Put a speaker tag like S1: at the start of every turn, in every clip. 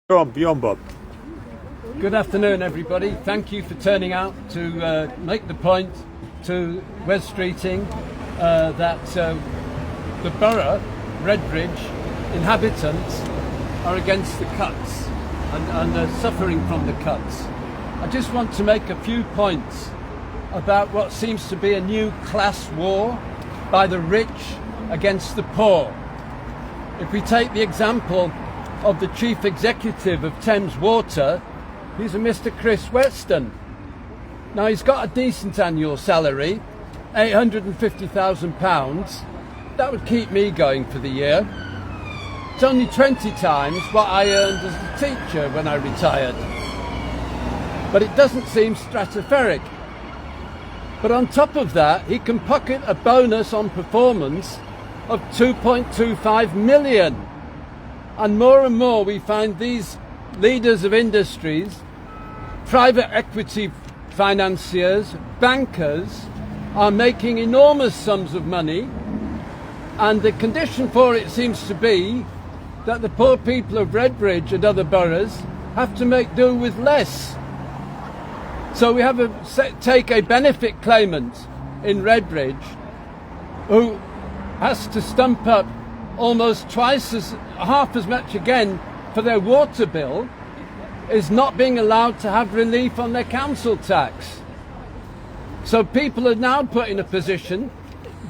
S1: Go on, beyond Bob.
S2: Good afternoon, everybody. Thank you for turning out to make the point to Wes Streeting that the borough, Redbridge, inhabitants are against the cuts and are suffering from the cuts. I just want to make a few points about what seems to be a new class war by the rich against the poor. If we take the example of the chief executive of Thames Water, he's a Mr. Chris Weston. Now, he's got a decent annual salary, £850,000. That would keep me going for the year. It's only 20 times what I earned as a teacher when I retired. But it doesn't seem stratospheric. But on top of that, he can pocket a bonus on performance of 2.25 million. And more we find these leaders of industries, private equity financiers, bankers are making enormous sums of money, and the condition for it seems to be that the poor people of Redbridge and other boroughs have to make do with less. So we have take a benefit claimant in Redbridge who has to stump up almost half as much again for their water bill, is not being allowed to have relief on their council tax. So people are now put in a position: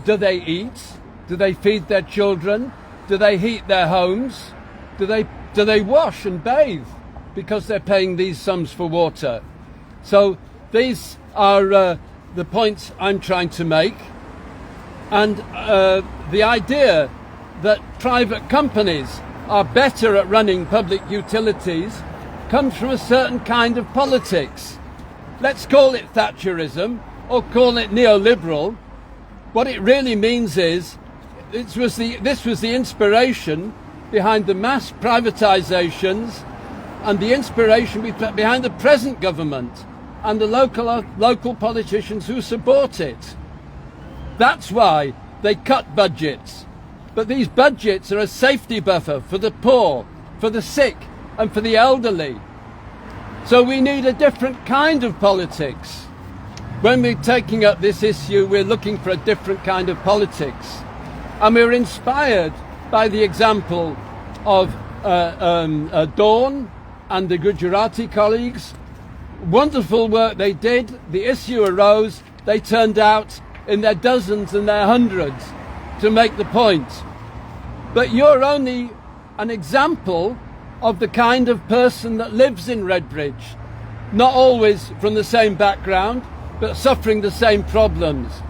S2: do they eat? Do they feed their children? Do they heat their homes? Do they wash and bathe because they're paying these sums for water? So these are the points I'm trying to make, and the idea that private companies are better at running public utilities comes from a certain kind of politics. Let's call it Thatcherism or call it neoliberal. What it really means is this was the inspiration behind the mass privatisations and the inspiration behind the present government and the local politicians who support it. That's why they cut budgets. But these budgets are a safety buffer for the poor, for the sick, and for the elderly. So we need a different kind of politics. When we're taking up this issue, we're looking for a different kind of politics. And we're inspired by the example of Dawn and the Gujarati colleagues. Wonderful work they did. The issue arose. They turned out in their dozens and their hundreds to make the point. But you're only an example of the kind of person that lives in Redbridge, not always from the same background, but suffering the same problems.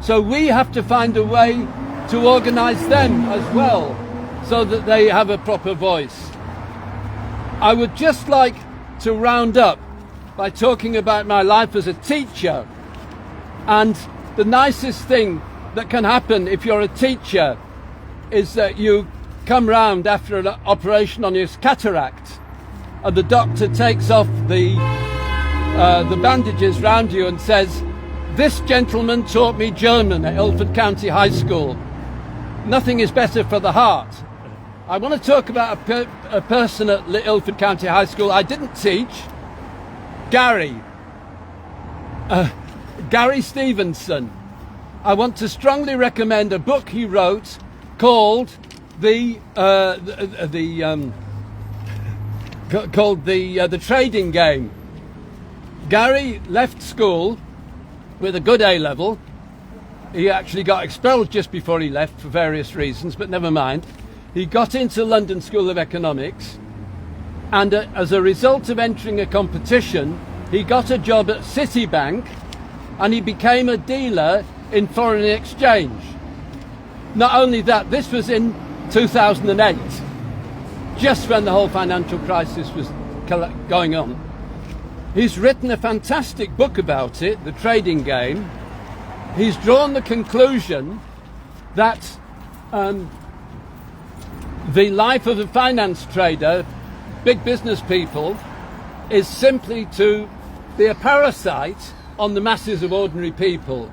S2: So we have to find a way to organise them as well, so that they have a proper voice. I would just like to round up by talking about my life as a teacher. And the nicest thing that can happen if you're a teacher is that you come round after an operation on your cataract and the doctor takes off the bandages round you and says, "This gentleman taught me German at Ilford County High School. Nothing is better for the heart." I want to talk about a person at Ilford County High School I didn't teach, Gary Stevenson. I want to strongly recommend a book he wrote called the Trading Game. Gary left school with a good A-level. He actually got expelled just before he left for various reasons, but never mind. He got into London School of Economics, and as a result of entering a competition, he got a job at Citibank, and he became a dealer in foreign exchange. Not only that, this was in 2008, just when the whole financial crisis was going on. He's written a fantastic book about it, The Trading Game. He's drawn the conclusion that the life of a finance trader, big business people, is simply to be a parasite on the masses of ordinary people.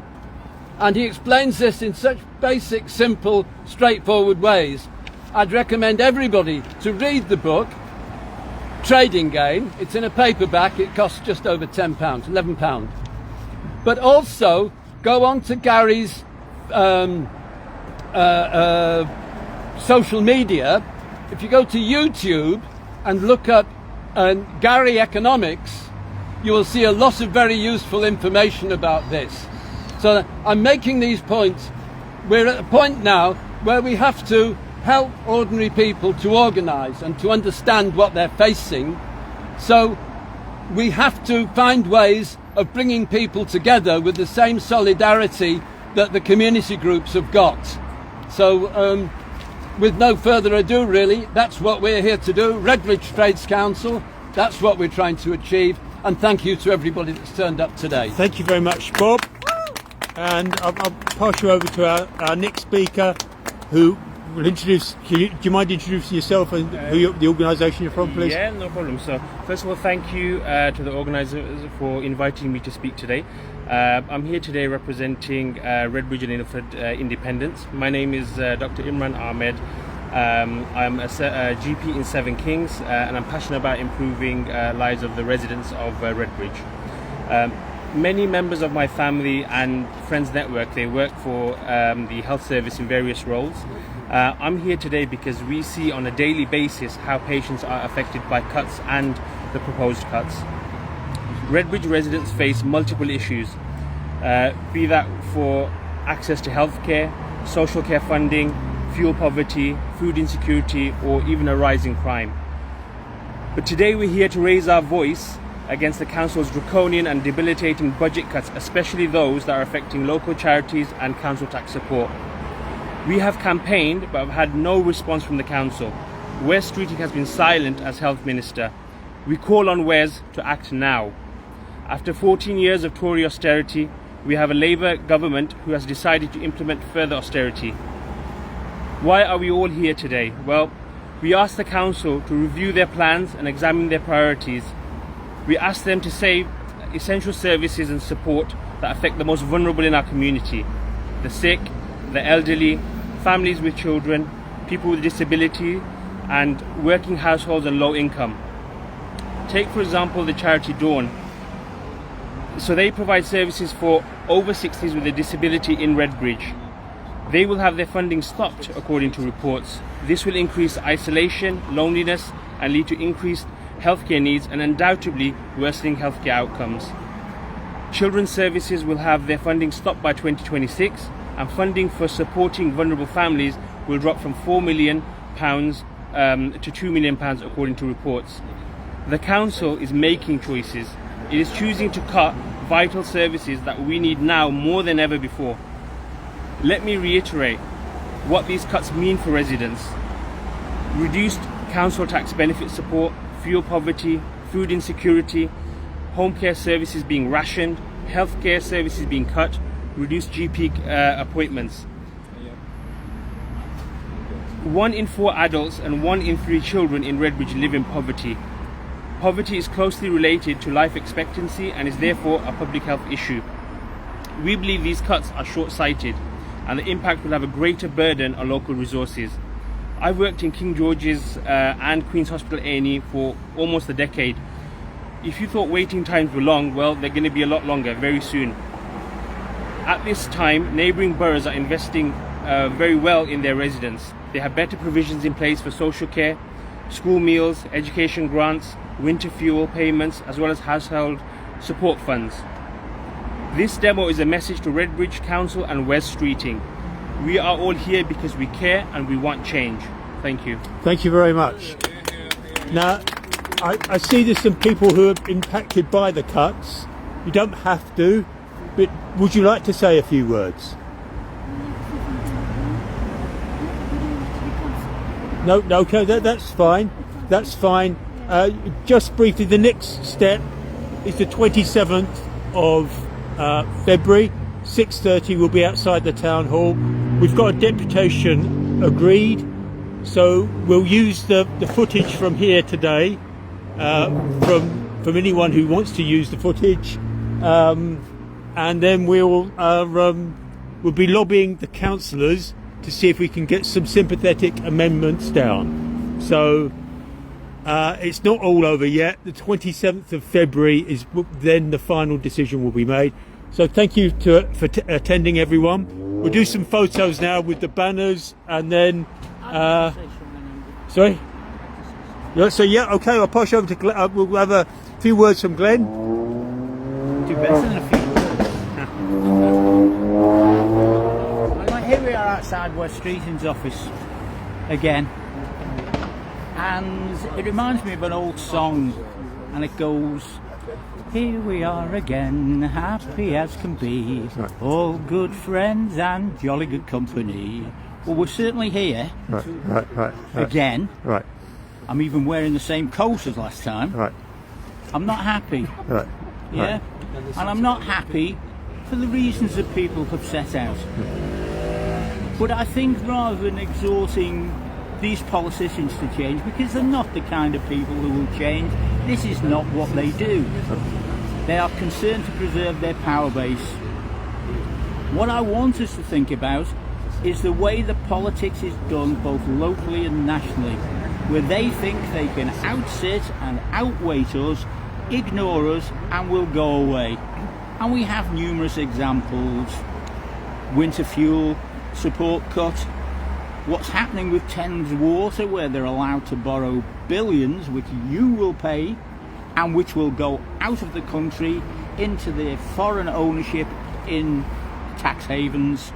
S2: And he explains this in such basic, simple, straightforward ways. I'd recommend everybody to read the book, trading gain. It's in a paperback. It costs just over £10, £11. But also go on to Gary's social media. If you go to YouTube and look up Gary Economics, you will see a lot of very useful information about this. So I'm making these points. We're at a point now where we have to help ordinary people to organise and to understand what they're facing. So we have to find ways of bringing people together with the same solidarity that the community groups have got. So with no further ado, really, that's what we're here to do. Redbridge Trades Council, that's what we're trying to achieve. And thank you to everybody that's turned up today.
S1: Thank you very much, Bob. And I'll pass you over to our next speaker, who will introduce. Do you mind introducing yourself and the organisation you're from, please?
S3: Yeah, no problem. So, first of all, thank you to the organisers for inviting me to speak today. I'm here today representing Redbridge and Ilford Independents. My name is Dr. Imran Ahmed. I'm a GP in Seven Kings, and I'm passionate about improving lives of the residents of Redbridge. Many members of my family and friends network, they work for the health service in various roles. I'm here today because we see on a daily basis how patients are affected by cuts and the proposed cuts. Redbridge residents face multiple issues, be that for access to healthcare, social care funding, fuel poverty, food insecurity, or even a rising crime. But today we're here to raise our voice against the council's draconian and debilitating budget cuts, especially those that are affecting local charities and council tax support. We have campaigned but have had no response from the council. Wes Streeting has been silent as health minister. We call on Wes to act now. After 14 years of Tory austerity, we have a Labour government who has decided to implement further austerity. Why are we all here today? Well, we ask the council to review their plans and examine their priorities. We ask them to save essential services and support that affect the most vulnerable in our community: the sick, the elderly, families with children, people with disability, and working households and low income. Take, for example, the charity Dawn. So they provide services for over 60s with a disability in Redbridge. They will have their funding stopped, according to reports. This will increase isolation, loneliness, and lead to increased healthcare needs and undoubtedly worsening healthcare outcomes. Children's services will have their funding stopped by 2026, and funding for supporting vulnerable families will drop from £4 million to £2 million, according to reports. The council is making choices. It is choosing to cut vital services that we need now more than ever before. Let me reiterate what these cuts mean for residents. Reduced council tax benefit support, fuel poverty, food insecurity, home care services being rationed, healthcare services being cut, reduced GP appointments. 1 in 4 adults and 1 in 3 children in Redbridge live in poverty. Poverty is closely related to life expectancy and is therefore a public health issue. We believe these cuts are short-sighted and the impact will have a greater burden on local resources. I've worked in King George's and Queen's Hospital A&E for almost a decade. If you thought waiting times were long, well, they're going to be a lot longer very soon. At this time, neighbouring boroughs are investing very well in their residents. They have better provisions in place for social care, school meals, education grants, winter fuel payments, as well as household support funds. This demo is a message to Redbridge Council and Wes Streeting. We are all here because we care and we want change. Thank you.
S1: Thank you very much. Now, I see there's some people who are impacted by the cuts. You don't have to, but would you like to say a few words? No, okay, that's fine. That's fine. Just briefly, the next step is the 27th of February, 6:30. We'll be outside the town hall. We've got a deputation agreed, so we'll use the footage from here today, from anyone who wants to use the footage, and then we'll be lobbying the councillors to see if we can get some sympathetic amendments down. So It's not all over yet. The 27th of February is then the final decision will be made. So thank you for attending, everyone. We'll do some photos now with the banners, and then sorry. Yeah, so yeah, okay. I'll pass you over to Glenn. We'll have a few words from Glenn.
S4: Do better than a few words. Right, here we are outside Wes Streeting's office again, and it reminds me of an old song, and it goes, "Here we are again, happy as can be, all good friends and jolly good company." Well, we're certainly here
S1: Right.
S4: again.
S1: Right.
S4: I'm even wearing the same coat as last time.
S1: Right.
S4: I'm not happy.
S1: Right.
S4: Yeah, and I'm not happy for the reasons that people have set out. But I think rather than exhorting these politicians to change, because they're not the kind of people who will change, this is not what they do. They are concerned to preserve their power base. What I want us to think about is the way the politics is done both locally and nationally, where they think they can outsit and outweight us, ignore us, and we'll go away. And we have numerous examples. Winter fuel support cut, what's happening with Thames Water, where they're allowed to borrow billions which you will pay and which will go out of the country into their foreign ownership in tax havens.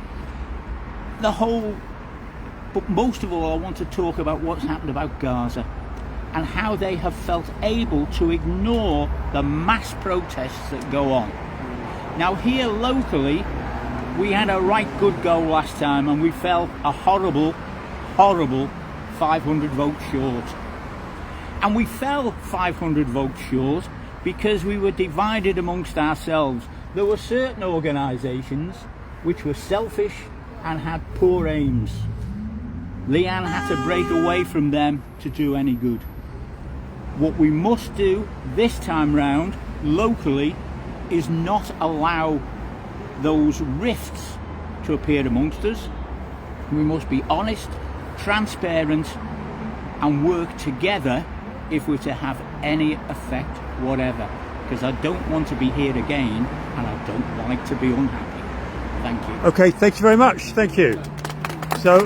S4: But most of all, I want to talk about what's happened about Gaza and how they have felt able to ignore the mass protests that go on. Now here locally, we had a right good goal last time, and we fell a horrible 500 votes short. And we fell 500 votes short because we were divided amongst ourselves. There were certain organisations which were selfish and had poor aims. Leanne had to break away from them to do any good. What we must do this time round, locally, is not allow those rifts to appear amongst us. We must be honest, transparent, and work together if we're to have any effect whatever. Because I don't want to be here again, and I don't like to be unhappy. Thank you.
S1: Okay, thank you very much. Thank you. So